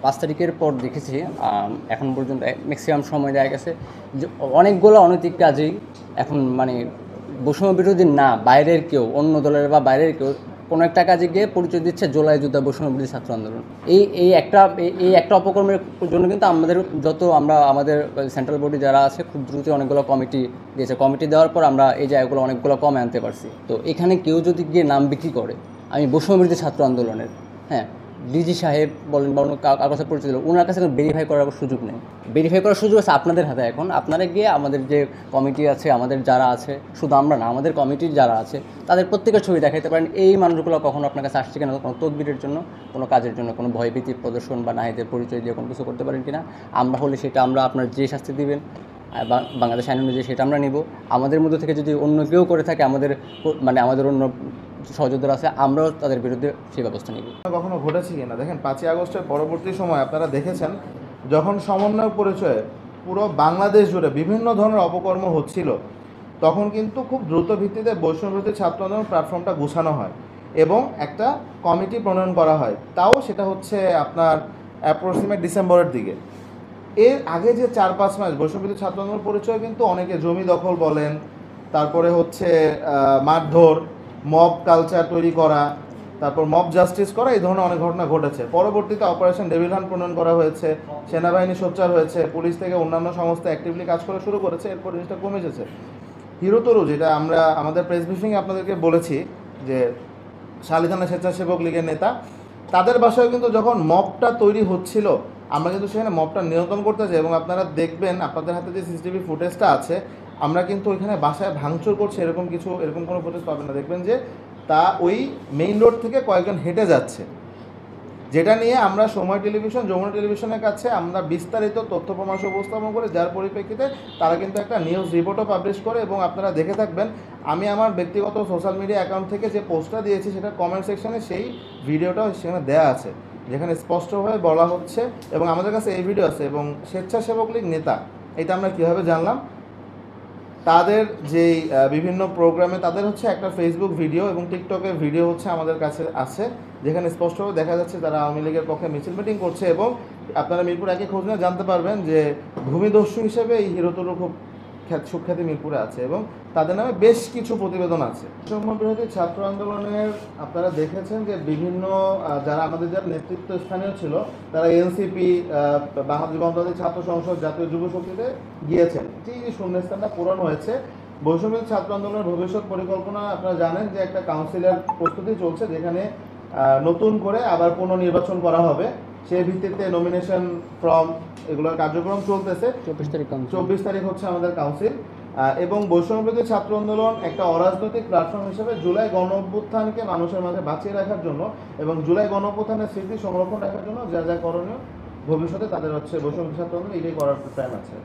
5 তারিখের পর দেখেছি এখন পর্যন্ত ম্যাক্সিমাম সময় দেখা গেছে যে অনেকগুলো অনৈতিক কাজেই এখন মানে বৈষম্য বিরোধী না বাইরের কেউ অন্য দলের বা বাইরের কেউ কোনো একটা কাজে গিয়ে পরিচয় দিচ্ছে জুলাই যোদ্ধা বৈষম্য বিরোধী ছাত্র আন্দোলন। এই একটা অপকর্মের জন্য কিন্তু আমাদের আমাদের সেন্ট্রাল বডি যারা আছে খুব দ্রুত অনেকগুলো কমিটি দিয়েছে। কমিটি দেওয়ার পর আমরা এই জায়গাগুলো অনেকগুলো কমে আনতে পারছি। তো এখানে কেউ যদি গিয়ে নাম বিক্রি করে আমি বৈষম্য বিরোধী ছাত্র আন্দোলনের, হ্যাঁ, ডিজি সাহেব বলেন বা অন্য কার কাছে পরিচয় দিল, ওনার কাছে ভেরিফাই করার সুযোগ নেই। ভেরিফাই করার সুযোগ আছে আপনাদের হাতে। এখন আপনারা গিয়ে আমাদের যে কমিটি আছে, আমাদের যারা আছে, শুধু আমরা না, আমাদের কমিটির যারা আছে তাদের প্রত্যেকের ছবি দেখাতে পারেন। এই মানুষগুলো কখনো আপনার কাছে আসছে কিনা, কোনো তদবিরের জন্য, কোনো কাজের জন্য, কোনো ভয়ভীতি প্রদর্শন বা নাহিদের পরিচয় দিয়ে কোনো কিছু করতে পারেন কিনা। আমরা হলে সেটা আমরা আপনার যে শাস্তি দিবেন বাংলাদেশ আইন অনুযায়ী সেটা আমরা নিব। আমাদের মধ্যে থেকে যদি অন্য কেউ করে থাকে, আমাদের অন্য সহযোদ্ধারা আছে, আমরাও তাদের বিরুদ্ধে সেই ব্যবস্থা নিব। কখনো ঘটেছে কিনা দেখেন, 5ই আগস্টের পরবর্তী সময় আপনারা দেখেছেন যখন সমন্বয় পরিচয়ে পুরো বাংলাদেশ জুড়ে বিভিন্ন ধরনের অপকর্ম হচ্ছিল, তখন কিন্তু খুব দ্রুত ভিত্তিতে বৈষম্যবিরোধী ছাত্র আন্দোলন প্ল্যাটফর্মটা গুছানো হয় এবং একটা কমিটি প্রণয়ন করা হয়। তাও সেটা হচ্ছে আপনার অ্যাপ্রক্সিমেট ডিসেম্বরের দিকে। এর আগে যে 4-5 মাস বৈষম্যবিরোধী ছাত্র আন্দোলন পরিচয় কিন্তু অনেকে জমি দখল বলেন, তারপরে হচ্ছে মারধর, মব কালচার তৈরি করা, তারপর মব জাস্টিস করা, এই ধরনের অনেক ঘটনা ঘটেছে। পরবর্তীতে অপারেশন ডেভিল হান্ট প্রণয়ন করা হয়েছে, সেনাবাহিনী সোচ্চার হয়েছে, পুলিশ থেকে অন্যান্য সংস্থা অ্যাক্টিভলি কাজ করা শুরু করেছে, এরপর জিনিসটা কমে এসেছে। হিরোতরু, যেটা আমরা আমাদের প্রেস ব্রিফিংয়ে আপনাদেরকে বলেছি যে শালিথানা স্বেচ্ছাসেবক লীগের নেতা, তাদের বাসায় কিন্তু যখন মবটা তৈরি হচ্ছিল আমরা কিন্তু সেখানে মবটা নিয়ন্ত্রণ করতে চাই। এবং আপনারা দেখবেন আপনাদের হাতে যে সিসিটিভি ফুটেজটা আছে, আমরা কিন্তু ওইখানে বাসায় ভাঙচুর করছি এরকম কোনো ফুটেজ পাবেন না। দেখবেন যে তা ওই মেইন রোড থেকে কয়েকজন হেঁটে যাচ্ছে, যেটা নিয়ে আমরা সময় টেলিভিশন, যমুনা টেলিভিশনের কাছে আমরা বিস্তারিত তথ্য প্রমাণ উপস্থাপন করে, যার পরিপ্রেক্ষিতে তারা কিন্তু একটা নিউজ রিপোর্টও পাবলিশ করে। এবং আপনারা দেখে থাকবেন আমি আমার ব্যক্তিগত সোশ্যাল মিডিয়া অ্যাকাউন্ট থেকে যে পোস্টটা দিয়েছি সেটা কমেন্ট সেকশনে সেই ভিডিওটাও সেখানে দেওয়া আছে, যেখানে স্পষ্টভাবে বলা হচ্ছে। এবং আমাদের কাছে এই ভিডিও আছে। এবং স্বেচ্ছাসেবক লীগ নেতা, এটা আমরা কীভাবে জানলাম, তাদের যেই বিভিন্ন প্রোগ্রামে তাদের হচ্ছে একটা ফেসবুক ভিডিও এবং টিকটকের ভিডিও হচ্ছে আমাদের কাছে আছে, যেখানে স্পষ্টভাবে দেখা যাচ্ছে তারা আওয়ামী লীগের পক্ষে মিছিল মিটিং করছে। এবং আপনারা মিরপুর একই খোঁজ নিয়ে জানতে পারবেন যে ভূমিদস্যু হিসেবে এই হিরোতরু খুব সুখ্যাতি মিরপুরে আছে এবং তাদের নামে বেশ কিছু প্রতিবেদন আছে। বৈষম্য বিরোধী ছাত্র আন্দোলনের আপনারা দেখেছেন যে বিভিন্ন যারা নেতৃত্ব স্থানীয় ছিল তারা এনসিপি, বাংলাদেশ গণতান্ত্রিক ছাত্র সংসদ, জাতীয় যুব শক্তিতে গিয়েছেন। এই শূন্যস্থানটা পূরণ হয়েছে। বৈষম্য ছাত্র আন্দোলনের ভবিষ্যৎ পরিকল্পনা আপনারা জানেন যে একটা কাউন্সিলের প্রস্তুতি চলছে, যেখানে নতুন করে আবার পুনর্নির্বাচন করা হবে। সেই ভিত্তিতে নমিনেশন ফর্ম এগুলোর কার্যক্রম চলতেছে। 24 তারিখ হচ্ছে আমাদের কাউন্সিল। এবং বৈষম্যবিরোধী ছাত্র আন্দোলন একটা অরাজনৈতিক প্ল্যাটফর্ম হিসেবে জুলাই গণ অভ্যুত্থানকে মানুষের মাঝে বাঁচিয়ে রাখার জন্য এবং জুলাই গণ অভ্যুত্থানের স্মৃতি সংরক্ষণ রাখার জন্য যা যা করণীয় ভবিষ্যতে তাদের হচ্ছে বৈষম্য ছাত্র আন্দোলন এটাই করার প্ল্যান আছে।